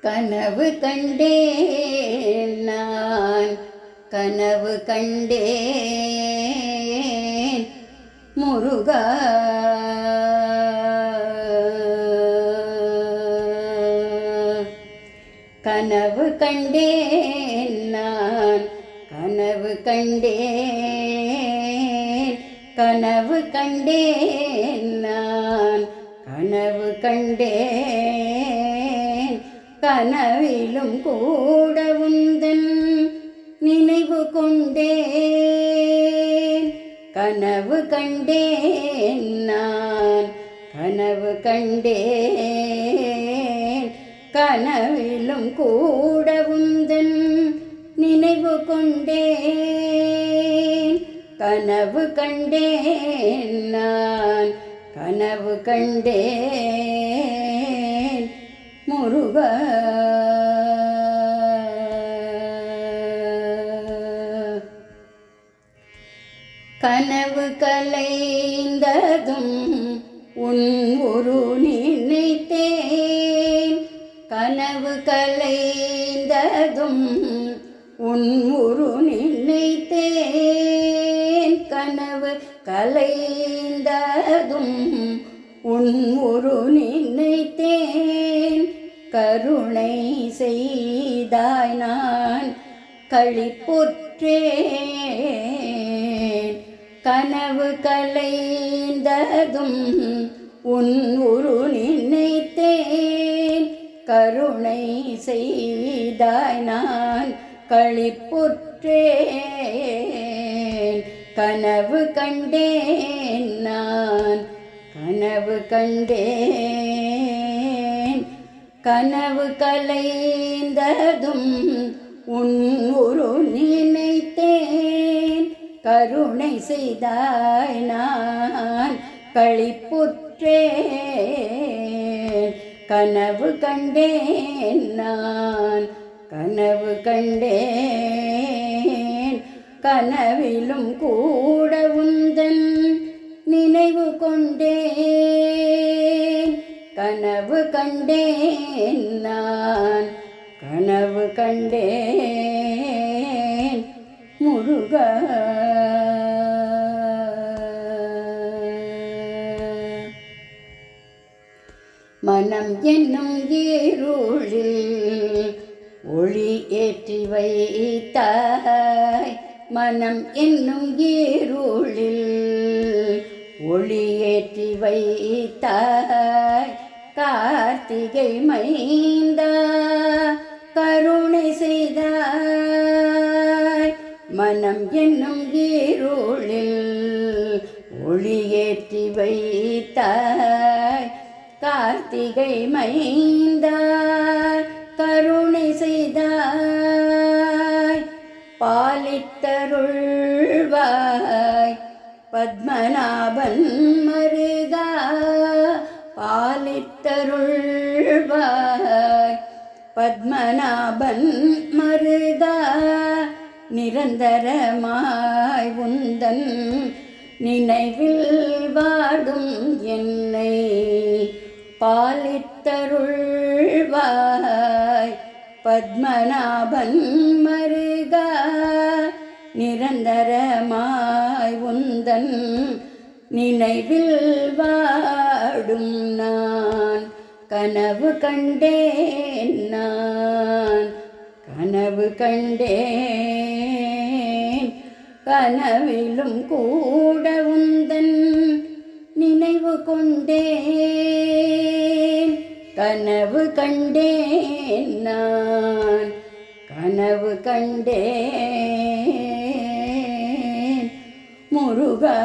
கனவு கண்டேன் நான் கனவு கண்டேன் முருகா. கனவு கண்டேன் நான் கனவு கண்டேன் கனவு கண்டேன் நான் கனவு கண்டேன் கனவிலும் கூட உந்தன் நினைவு கொண்டேன். கனவு கண்டேன் நான் கனவு கண்டேன் கனவிலும் கூட உந்தன் நினைவு கொண்டேன். கனவு கண்டேன் நான் கனவு கண்டேன் முருகா. கனவு கலைந்ததும் உன் ஒரு நினைத்தேன். கனவு கலைந்ததும் உன் ஒரு நினைத்தேன். கனவு கலைந்ததும் உன் ஒரு நினைத்தேன். கருணை செய்தாய் நான் களிப்புற்றேன். கனவு கலைந்ததும் உன் ஒரு நினைத்தேன். கருணை செய்தாய் நான் களிப்புற்றேன். கனவு கண்டேன் நான் கனவு கண்டேன் கனவு கலைந்ததும் உன் ஒரு நினைத்தேன். கருணை செய்தாய் நான் களிப்புற்றேன். கனவு கண்டேன் நான் கனவு கண்டேன் கனவிலும் கூட உந்தன் நினைவு கொண்டேன். கனவு கண்டேன் நான் கனவு கண்டேன் முருகா. மனம் என்னும் இருளில் ஒளி ஏற்றி வைத்தாய். மனம் என்னும் இருளில் ஒளி ஏற்றி வைத்தாய். கார்த்திகை மைந்தா கருணை செய்தாய். மனம் என்னும் இருளில் ஒளி ஏற்றி வைத்தாய். கார்த்திகை மைந்தா கருணை செய்தாய். பாலித்தருள்வாய் பத்மநாபன் மருகா. பாலித்தருள்வாய் பத்மநாபன் மருகா. நிரந்தரமாய் உந்தன் நினைவில் வாடும் என்னை பாலித்தருள்வாய் பத்மநாபன் மருகா. நிரந்தரமாய் உந்தன் நினைவில் வாடும் நான் கனவு கண்டேன் நான் கனவு கண்டேன் கனவிலும் கூட உந்தன் நினைவு கொண்டேன். கனவு கண்டேன் நான் கனவு கண்டேன் முருகா.